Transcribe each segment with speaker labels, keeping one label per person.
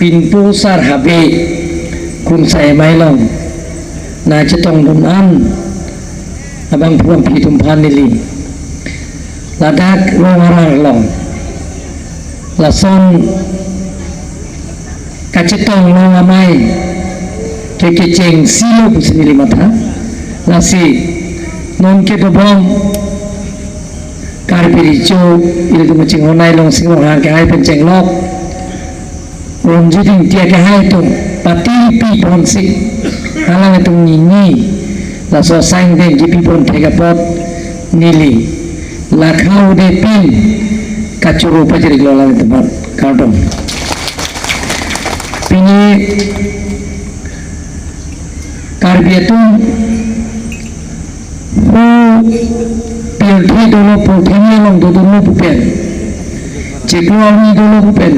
Speaker 1: pinpo sar habe kun sai mai long na chetong dun an abang puang pitum panili ladak rongarang long lason kacetong longamai kekeceng silo pusinili mata lasi non ke dobong karbiricho ile tu macing honai long singong hang ke hai penceng lok ron jiding tia ke hai tu pati pi pon si halang itu nyinyi la so sang den jipi pon tega pot nili la khau de pin kacuru pajari lola itu pot karton pini karbiatung hu pilthi dulu pulthini long dulu pupen cekluawi dulu pupen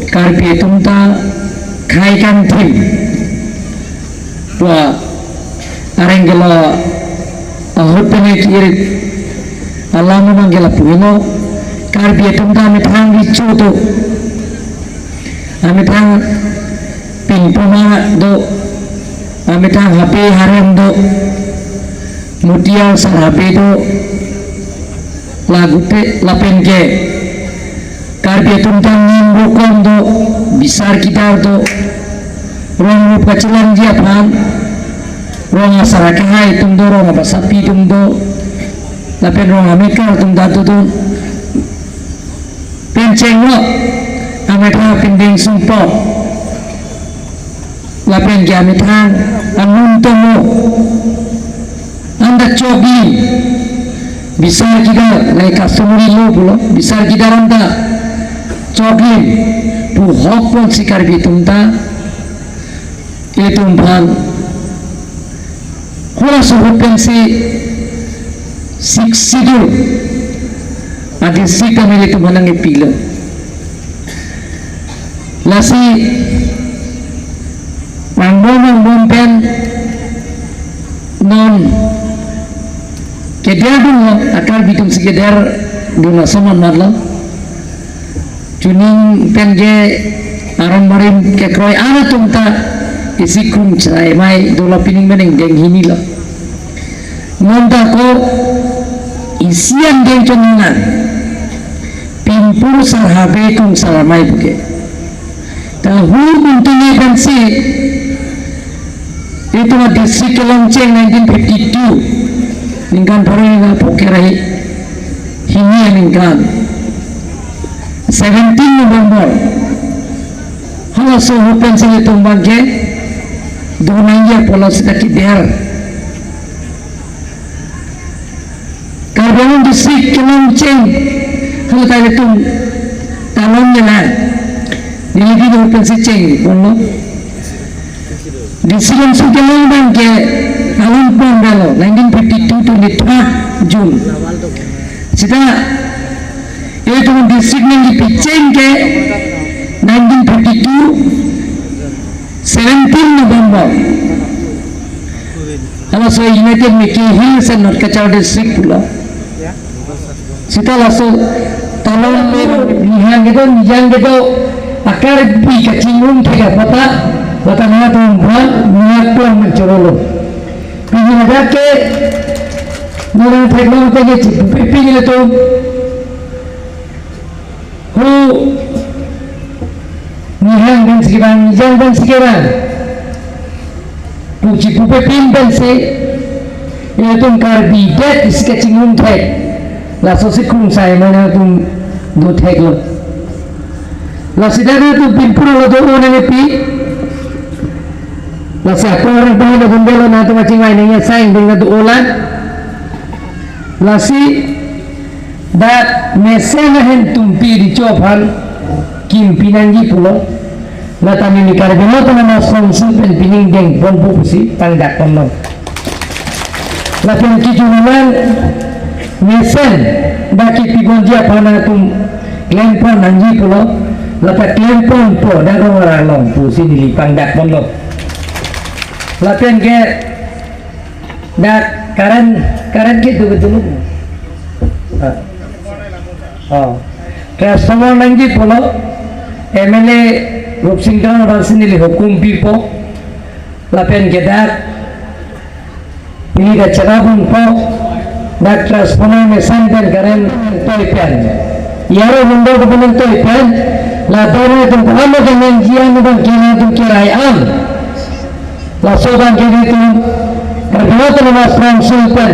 Speaker 1: karbiatung ta khaikan tim wa arenggela ahutene kirit alamu manggela puino karbiatung ta metang ricu tu ametang pinpuma do ametang hape harem do mutia sarabe do lagute lapengke karbiatung ta nimbukom do bisar kitar do rong rup kacilan dia pan rong asarake hai tum do rong apa sapi tum do lapen rong amikar tum datu do penceng lo ametha pending sumpot lapen ke ametha anun tomo anda cogi bisar kita lai kasumuri lo pulo bisar kita anda cogi pu hopon sikar bitumta itu umpan hola suhupen si siksidu adi sika milik manang ipilo lasi mambon pen non kedar dulu akar bitum si kedar dulu sama marlo tuning pen ge aram marim ke kroy ana tumta isi kum cai mai dola pining meneng deng hini lo nonda ko isian deng chonan pimpur sarhabe kum salamai buke tahu untungnya pensi itu di Sikelongceng 1952 ningkan pernah pokerai hini ningkan 17 November halo suhu pensi itu bangke dunanya polos kita kider karena di Sikelongceng halo tadi itu talonnya lah nilai itu pensi ceng polos di Silang Sikelong bangke talon pun galo 1952 23 Jun sita itu di Silang di Piceng ke 1952 17 November kalau so United Mickey Hills and North Kacau District pula sita langsung talon nihang gitu akar pi kacingum tiga bata na tum bhan niat pun mencololo pini ada ke norang teknologi ke chip pini le to hu nihang dan sekiran nijang dan sekiran puji pupe pin dan se itu karbi det sketching room tek la so se kum sai mana tum do tek lo la sidana tu pin puro lo do one pi lasi aku orang paham gembelo nanti macam mana yang sayang dengan tu ulan lasi dat mesena hen tumpi di coban kim pinangi pulo lata ni nikar beno tu nama sonsu pen pining deng pon pusi tangdak kono lapan kijunan mesen baki pigon dia pana tum lempon nangi pulo lata lempon po dan orang long pusi di tangdak kono lapian ke dak karan gitu betul oh kayak semua nanti pulau MLA Rupsing kang rasin nili hukum pipo lapen kedak ini dah cerabun po dak transformer mesanten karen toy pen yaro mundo kebenan toy pen la dore tum kamo dengan jian bang kini tum kirai am la soban kini tum perbuatan mas konsultan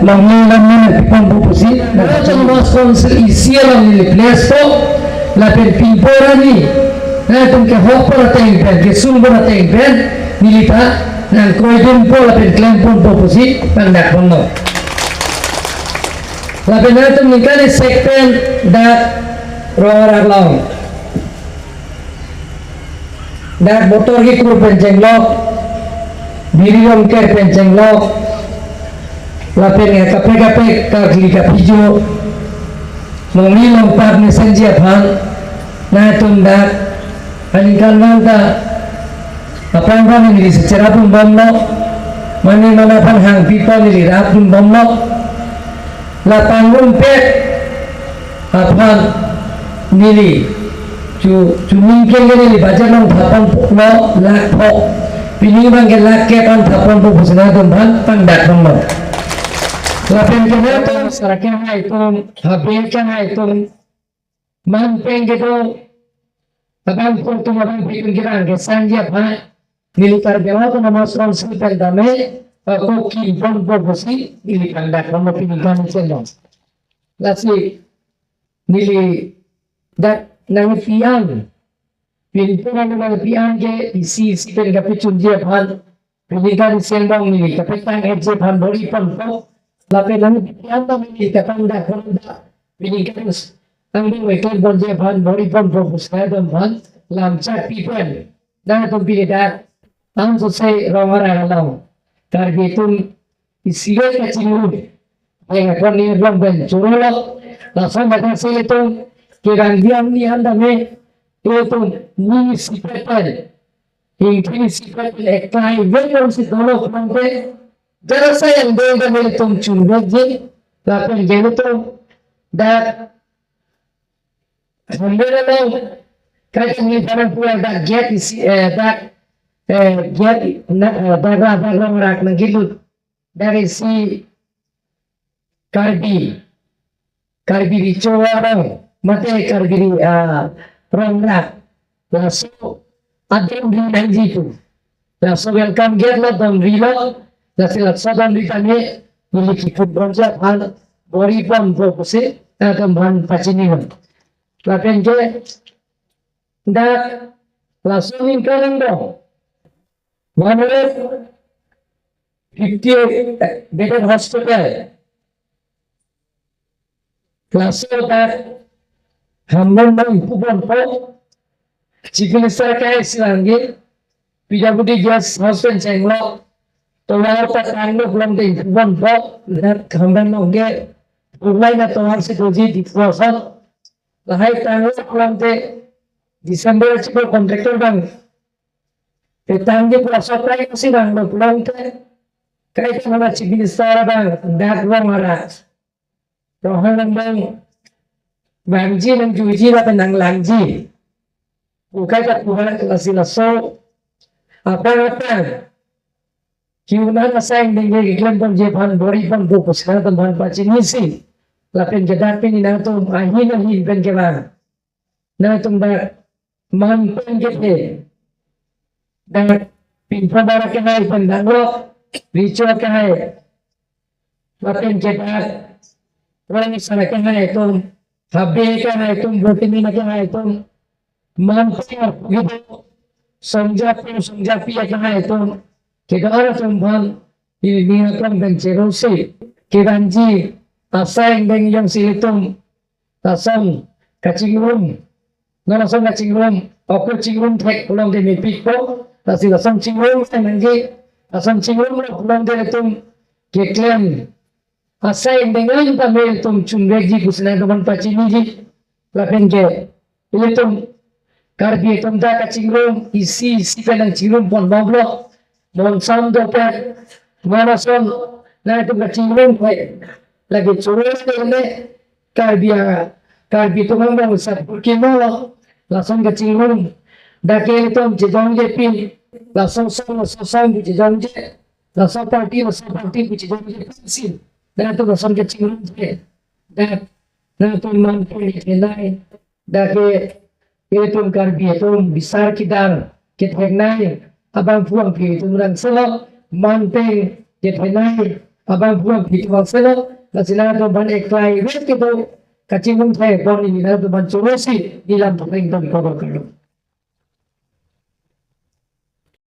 Speaker 1: mengilam mana pipon bupusi macam mas konsul isi alam nili plesto lapen pimpora ni na tum ke hopper ateng pen ke sumber ateng pen nilita nang koidun po lapen klempon bupusi pandak pono lapen na tum nikane sekpen dak roar long dak motor hikur penceng lok diriom ke penceng lok lapen ya kape kagli kapijo mengilong part mesenjia bang na tundak aningkan manta apa yang ini secara pun bomno mani mana pan hang pipa ini rapun bomno la panggung pek apa nili cu mingkeng ini baca nong thapon no lak po pining bang ke lak ke pan thapon po busna tumbang pandak bomno lapen kena tu saraknya hai tu habiskan hai tu mampeng gitu tapi pun tu orang pikiran ke sanjia hai nilitar bewa tu nama soal sekitar dame aku kimpon berbusi nili kandak nama pinikan cendong lasi nili dak nang piang pintuan nang piang ke isi sekitar dapat cunjia hai pinikan cendong nili tapi tang ejep hai bori pon po lape nang piang tu nili kandak kandak pinikan ang wekal bonje ban bori pon propus kadam ban lam chat people dan tu pilih ang so say rawara lang targetum isiyo ka chingun ay ngakon ni lang ben churulak lasan baga say itong kirangdiang ni handame itong ni sipetal ingkini sipetal eklay velong si dolok mangke jara sayang doon kami itong chunwegi lapin ganito that Alhamdulillah, kaya ni parang pulang dak get dak get dagang rak ng gilid dari si karbi di Chowara mate karbi rak laso adem di nanjitu laso welcome get la dom vilo laso laso dom di kami miliki football hal bori pon fokusi akan ban pacinihan lapen je dak langsung ingkaran dong 150 bedded hospital langsung dak hamdan bang pupon po चिकित्सा का सिलांगे पिजाबुडी gas hospital चेंगलो तो वहां पर कांगलो प्लम दे वन बो हमदन नोगे उलाई ना तो से दोजी डिफोसन lahai tanglo प्लम दे दिसंबर चिको कॉन्ट्रैक्टर बंग ते तांगे प्लसो प्राइ kasi bang प्लम ते kai kana चिकित्सा bang dak bang mara rohan bang bangji nang juji la penang langji bukai kat bukan kelasi laso apa kiunan asing dengan iklan penjepan bori pun fokus karena teman baca nisi lapen kedapin ini nato ahin pen kela nato dah manpen kete dah pinpa darah kenai pendanglo ricu kenai lapen kedat orang sana kenai itu habis kenai itu berpindah kenai itu manfaat gitu संजापी कहाँ है तो केगारा तुमभान ini akan bencerosi kiranji asang yang sihitung tasam kacingrum narasam kacingrum aku cingrum tek pulang demi pikpo tasi tasam cingrum nanti asam cingrum pulang demi tum keklen asang dengan kami tum cumbeji kusna teman pacini lapen ke itu karbi tumda kacingrum isi penang cingrum pon boblo mon sam doper mana son na itu kacingrum lagi curus dene karbi tumang bang usap kimo langsung kacingrum dake tom je jong je pin la song je jong je la so party bu je jong je sin da to la son ke ching je da na to man pin je nai dake tom kar bi tom bisar kidang ke thek nai abang puang phi tum rang selo man pe je thek nai abang puang phi tum selo la sina to ban eklai wet ke to kaching thai bon ni na to ban chorosi ni lam theng tom ko ko